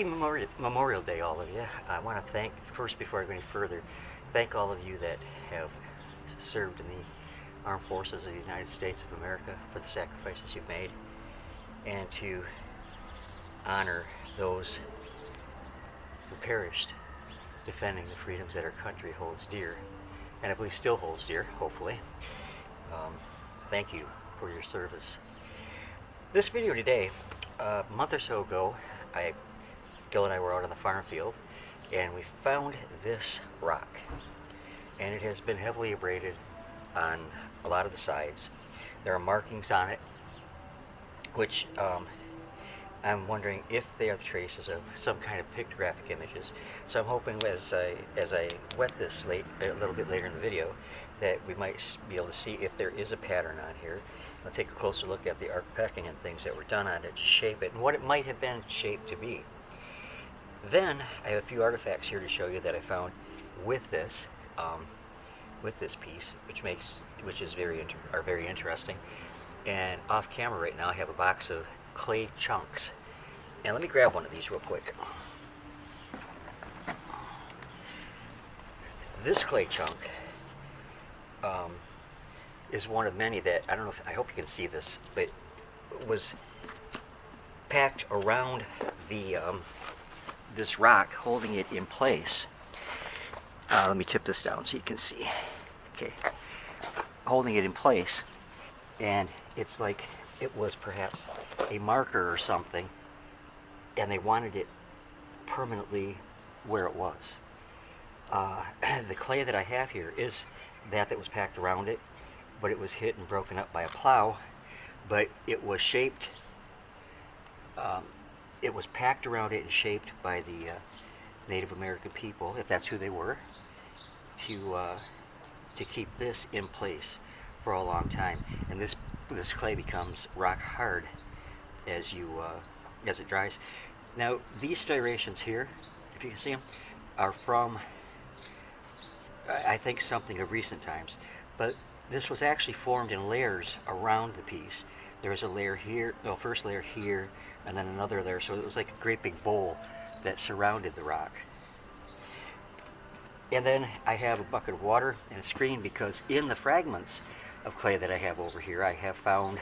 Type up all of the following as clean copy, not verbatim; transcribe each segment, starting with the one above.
Happy Memorial Day, all of you. I want to thank, first before I go any further, thank all of you that have served in the armed forces of the United States of America for the sacrifices you've made, and to honor those who perished defending the freedoms that our country holds dear, and I believe still holds dear, hopefully. Thank you for your service. This video today, a month or so ago, Gil and I were out on the farm field, and we found this rock, and it has been heavily abraded on a lot of the sides. There are markings on it, which I'm wondering if they are the traces of some kind of pictographic images. So I'm hoping as I wet this a little bit later in the video, that we might be able to see if there is a pattern on here. I'll take a closer look at the arc pecking and things that were done on it to shape it, and what it might have been shaped to be. Then I have a few artifacts here to show you that I found with this piece, which is very interesting. And off camera right now, I have a box of clay chunks, and let me grab one of these real quick. This clay chunk is one of many that, I don't know if, I hope you can see this, but was packed around the this rock, holding it in place. Let me tip this down so you can see. Okay, holding it in place, and it's like it was perhaps a marker or something, and they wanted it permanently where it was. The clay that I have here is that was packed around it, but it was hit and broken up by a plow. But it was shaped, it was packed around it and shaped by the Native American people, if that's who they were, to keep this in place for a long time. And this clay becomes rock hard as it dries. Now these striations here, if you can see them, are from, I think, something of recent times, but this was actually formed in layers around the piece. There was a layer here, no, first layer here, and then another layer, so it was like a great big bowl that surrounded the rock. And then I have a bucket of water and a screen, because in the fragments of clay that I have over here, I have found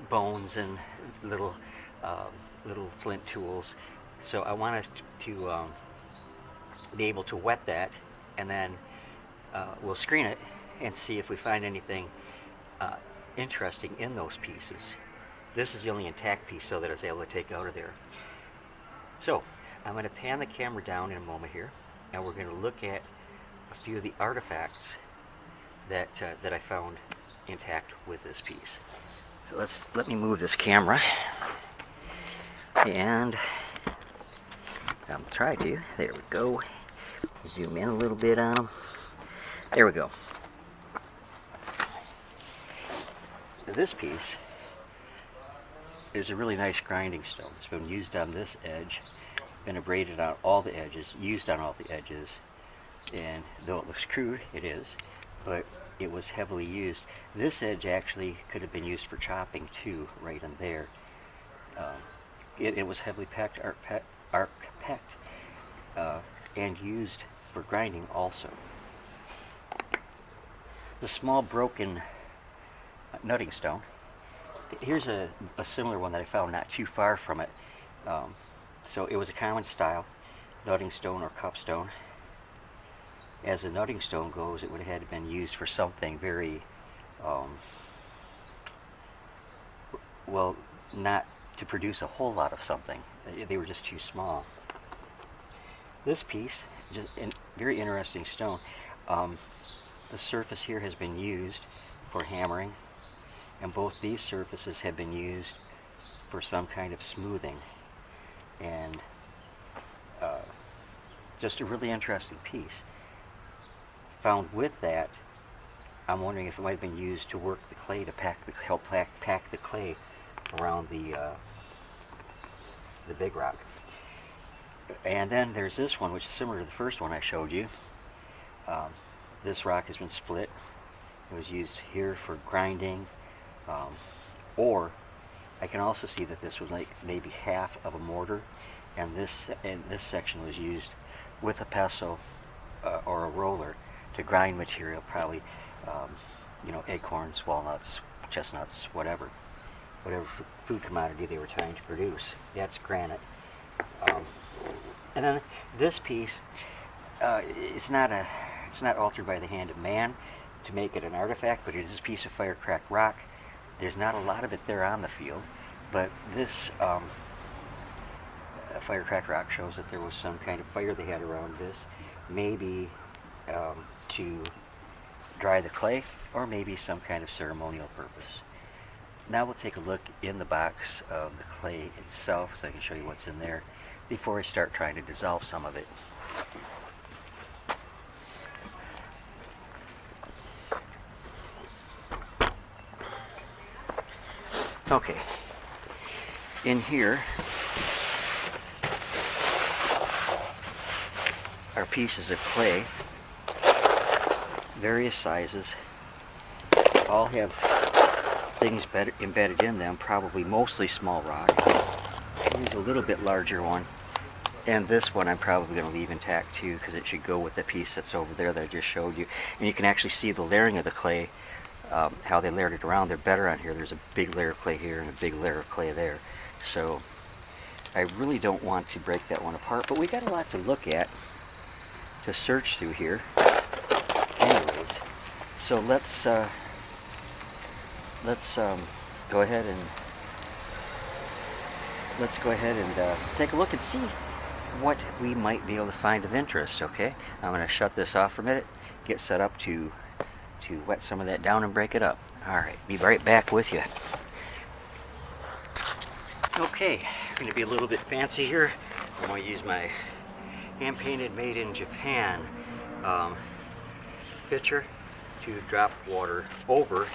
bones and little flint tools. So I wanted to be able to wet that, and then we'll screen it and see if we find anything interesting in those pieces. This is the only intact piece, so that I was able to take out of there. So I'm going to pan the camera down in a moment here, and we're going to look at a few of the artifacts that I found intact with this piece. So let me move this camera, and I'll try to. There we go. Zoom in a little bit on them. There we go. This piece is a really nice grinding stone. It's been used on this edge, been abraded on all the edges, used on all the edges, and though it looks crude, it is, but it was heavily used. This edge actually could have been used for chopping too, right in there. It was heavily packed, arc-pecked, and used for grinding also. The small broken nutting stone. Here's a similar one that I found not too far from it. So it was a common style, nutting stone or cup stone. As a nutting stone goes, it would have had been used for something very, well, not to produce a whole lot of something. They were just too small. This piece, just a very interesting stone. The surface here has been used for hammering, and both these surfaces have been used for some kind of smoothing. And just a really interesting piece. Found with that, I'm wondering if it might have been used to work the clay, to help pack the clay around the big rock. And then there's this one, which is similar to the first one I showed you. This rock has been split. It was used here for grinding, or I can also see that this was like maybe half of a mortar, and this section was used with a pestle or a roller to grind material, probably acorns, walnuts, chestnuts, whatever food commodity they were trying to produce. That's granite. And then this piece, it's not altered by the hand of man to make it an artifact, but it is a piece of fire-cracked rock. There's not a lot of it there on the field, but this fire-cracked rock shows that there was some kind of fire they had around this, maybe to dry the clay, or maybe some kind of ceremonial purpose. Now we'll take a look in the box of the clay itself so I can show you what's in there before I start trying to dissolve some of it. Okay, in here are pieces of clay, various sizes, all have things embedded in them, probably mostly small rock. Here's a little bit larger one, and this one I'm probably going to leave intact too, because it should go with the piece that's over there that I just showed you. And you can actually see the layering of the clay, how they layered it around. They're better on here. There's a big layer of clay here and a big layer of clay there. So I really don't want to break that one apart, but we got a lot to look at, to search through here. Anyways, so let's go ahead and take a look and see what we might be able to find of interest. Okay, I'm going to shut this off for a minute, get set up to wet some of that down and break it up. All right, be right back with you. Okay, I'm going to be a little bit fancy here. I'm going to use my hand-painted, made in Japan pitcher to drop water over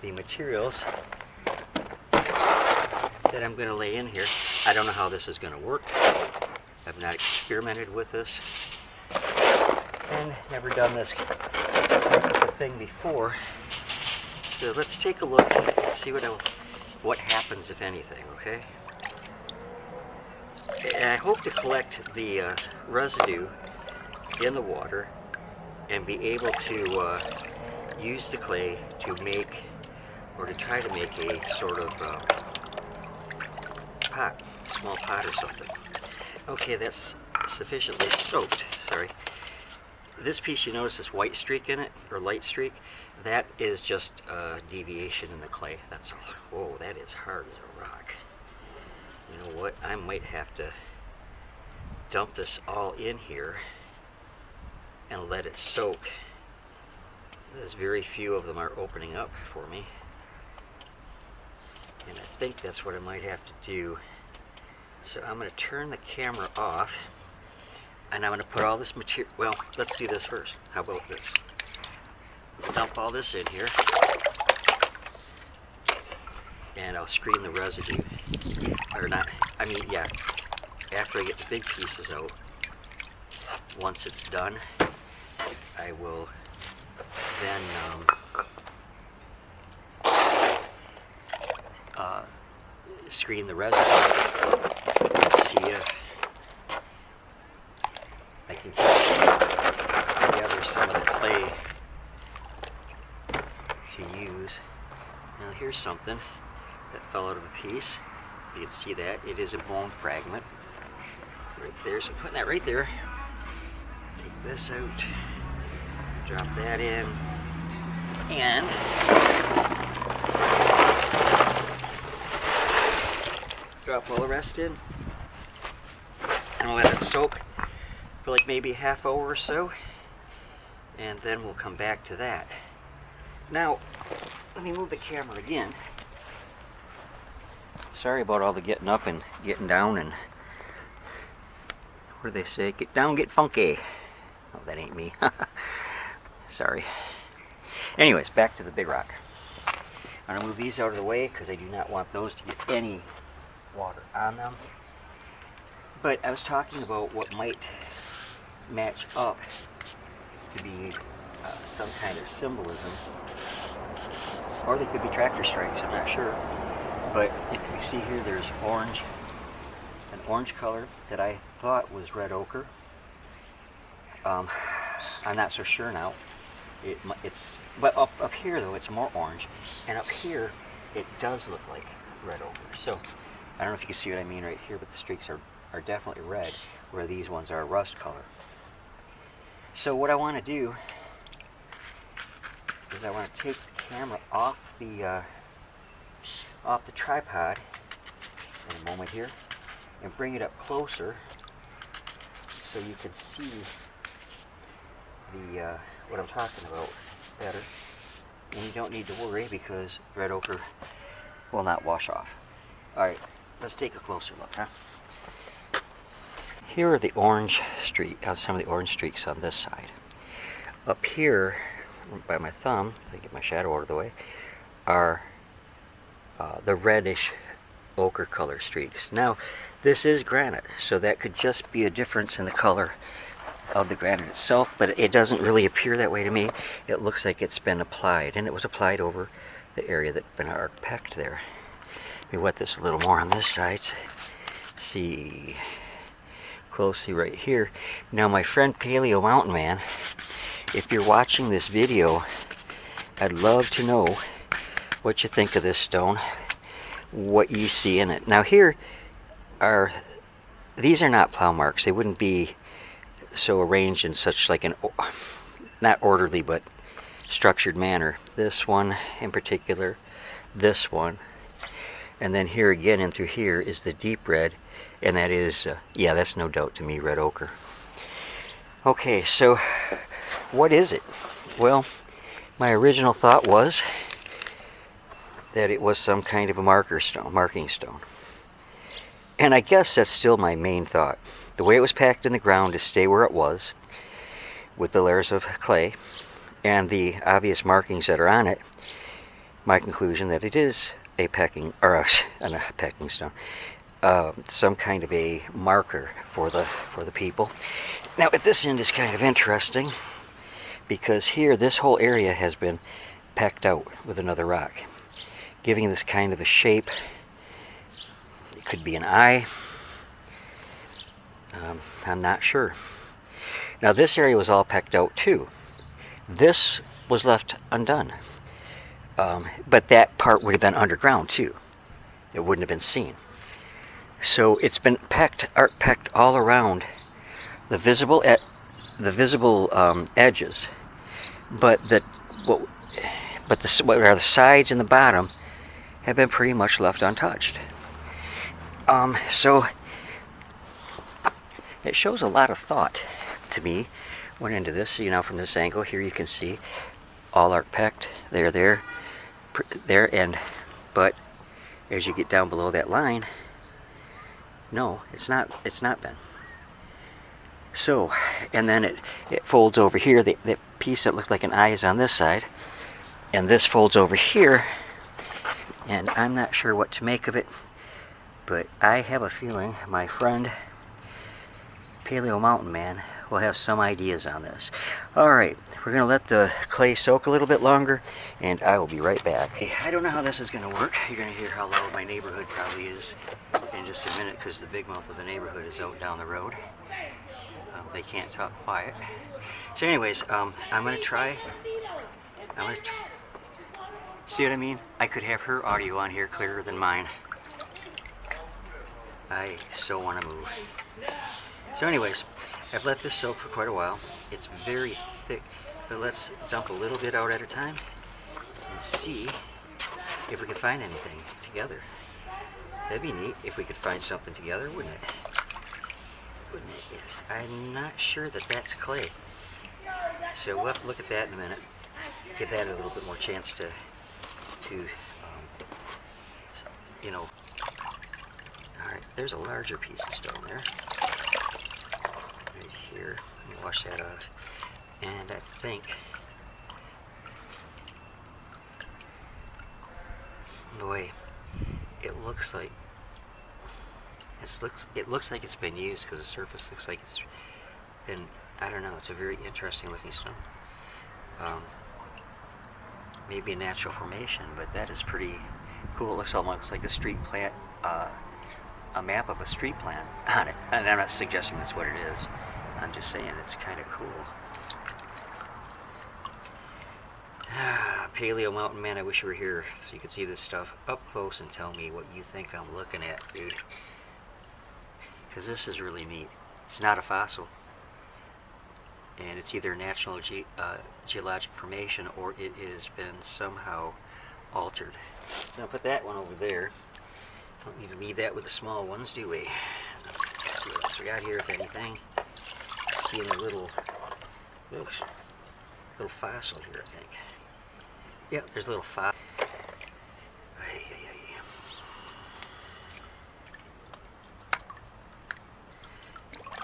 the materials that I'm going to lay in here. I don't know how this is going to work. I've not experimented with this and never done this type of thing before. So let's take a look and see what happens, if anything, okay? And I hope to collect the residue in the water and be able to use the clay to make, or to try to make, a sort of pot, small pot or something. Okay, that's sufficiently soaked. Sorry. This piece, you notice this white streak in it, or light streak, that is just a deviation in the clay. That's all. Whoa, that is hard as a rock. You know what? I might have to dump this all in here and let it soak. There's very few of them are opening up for me, and I think that's what I might have to do. So I'm going to turn the camera off, and I'm going to put all this material, well, let's do this first. How about this? Dump all this in here, and I'll screen the residue. Or not, I mean, yeah, after I get the big pieces out, once it's done, I will then screen the residue. Let's see if I can put together some of the clay to use. Now here's something that fell out of a piece. You can see that. It is a bone fragment right there. So I'm putting that right there. Take this out. Drop that in. And drop all the rest in. And we'll let it soak for like maybe a half hour or so. And then we'll come back to that. Now, let me move the camera again. Sorry about all the getting up and getting down, and what do they say? Get down, get funky. Oh, that ain't me. Sorry. Anyways, back to the big rock. I'm going to move these out of the way because I do not want those to get any water on them. But I was talking about what might match up to be some kind of symbolism. Or they could be tractor stripes, I'm not sure. But if you see here, there's orange orange color that I thought was red ochre. I'm not so sure now. But up here though it's more orange, and up here it does look like red ochre. So I don't know if you can see what I mean right here, but the streaks are definitely red, where these ones are rust color. So what I want to do is I want to take the camera off the tripod in a moment here and bring it up closer so you can see the what I'm talking about better. And you don't need to worry because red ochre will not wash off. Alright, let's take a closer look, huh? Here are the orange some of the orange streaks on this side. Up here, by my thumb, if I get my shadow out of the way, are the reddish ochre color streaks. Now, this is granite, so that could just be a difference in the color of the granite itself, but it doesn't really appear that way to me. It looks like it's been applied, and it was applied over the area that's been arc-pecked there. Let me wet this a little more on this side. See closely right here. Now, my friend Paleo Mountain Man, if you're watching this video, I'd love to know what you think of this stone, what you see in it. Now here these are not plow marks. They wouldn't be so arranged in such like an, not orderly, but structured manner. This one in particular, this one, and then here again and through here is the deep red, and that is, yeah, that's no doubt to me red ochre. Okay, so what is it? Well, my original thought was that it was some kind of a marking stone. And I guess that's still my main thought. The way it was packed in the ground to stay where it was, with the layers of clay, and the obvious markings that are on it, my conclusion that it is a pecking, or not a pecking stone, some kind of a marker for the people. Now at this end is kind of interesting, because here this whole area has been pecked out with another rock, giving this kind of a shape. It could be an eye. I'm not sure. Now this area was all pecked out too. This was left undone. But that part would have been underground too. It wouldn't have been seen. So it's been pecked all around the visible edges, but what are the sides and the bottom have been pretty much left untouched. So it shows a lot of thought to me went into this. You know, from this angle here, you can see all arc-pecked. There, but as you get down below that line, no, it's not been. So, and then it folds over here. The piece that looked like an eye is on this side, and this folds over here, and I'm not sure what to make of it, but I have a feeling my friend Paleo Mountain Man will have some ideas on this. Alright, we're going to let the clay soak a little bit longer, and I will be right back. Hey, I don't know how this is going to work. You're going to hear how loud my neighborhood probably is in just a minute, because the big mouth of the neighborhood is out down the road. They can't talk quiet. So anyways, I'm going to try. See what I mean? I could have her audio on here clearer than mine. I so want to move. So anyways, I've let this soak for quite a while. It's very thick, but let's dump a little bit out at a time and see if we can find anything together. That'd be neat if we could find something together, wouldn't it? Yes, I'm not sure that that's clay. So we'll have to look at that in a minute. Give that a little bit more chance to you know. Alright, there's a larger piece of stone there. Right here. Let me wash that off. And I think, boy, it looks like it's been used, because the surface looks like it's been, I don't know, it's a very interesting looking stone. Maybe a natural formation, but that is pretty cool. It looks almost like a street plant a map of a street plan on it. And I'm not suggesting that's what it is. I'm just saying it's kind of cool. Paleo Mountain Man, I wish you were here so you could see this stuff up close and tell me what you think I'm looking at, dude. Because this is really neat. It's not a fossil. And it's either a natural geologic formation or it has been somehow altered. Now put that one over there. Don't need to leave that with the small ones, do we? Let's see what else we got here, if anything. Seeing a little fossil here, I think. Yep, there's a little fossil.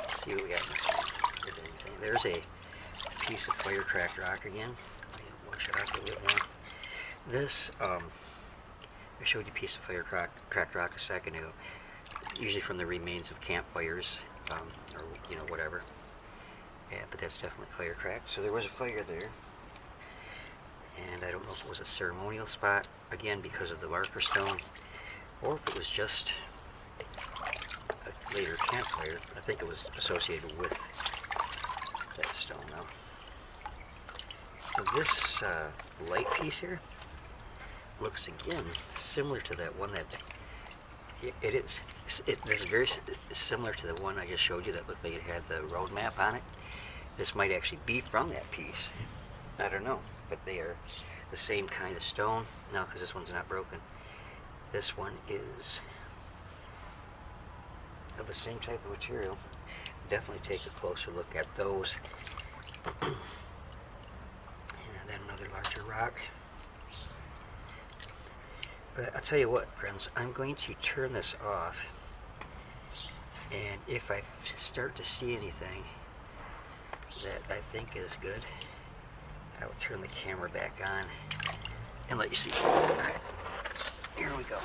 Let's see what we got next one. If anything. There's a piece of fire-cracked rock again. Wash it out a bit more. This, I showed you a piece of fire-cracked rock a second ago. Usually from the remains of campfires, or whatever. Yeah, but that's definitely fire-cracked. So there was a fire there. And I don't know if it was a ceremonial spot, again because of the marker stone, or if it was just a later campfire. I think it was associated with that stone though. So this light piece here looks again similar to that one that it is. This is very similar to the one I just showed you that looked like it had the road map on it. This might actually be from that piece. I don't know, but they are the same kind of stone. No, because this one's not broken. This one is of the same type of material. Definitely take a closer look at those. And then another larger rock. But I'll tell you what, friends, I'm going to turn this off, and if I start to see anything that I think is good, I will turn the camera back on and let you see. Alright, here we go.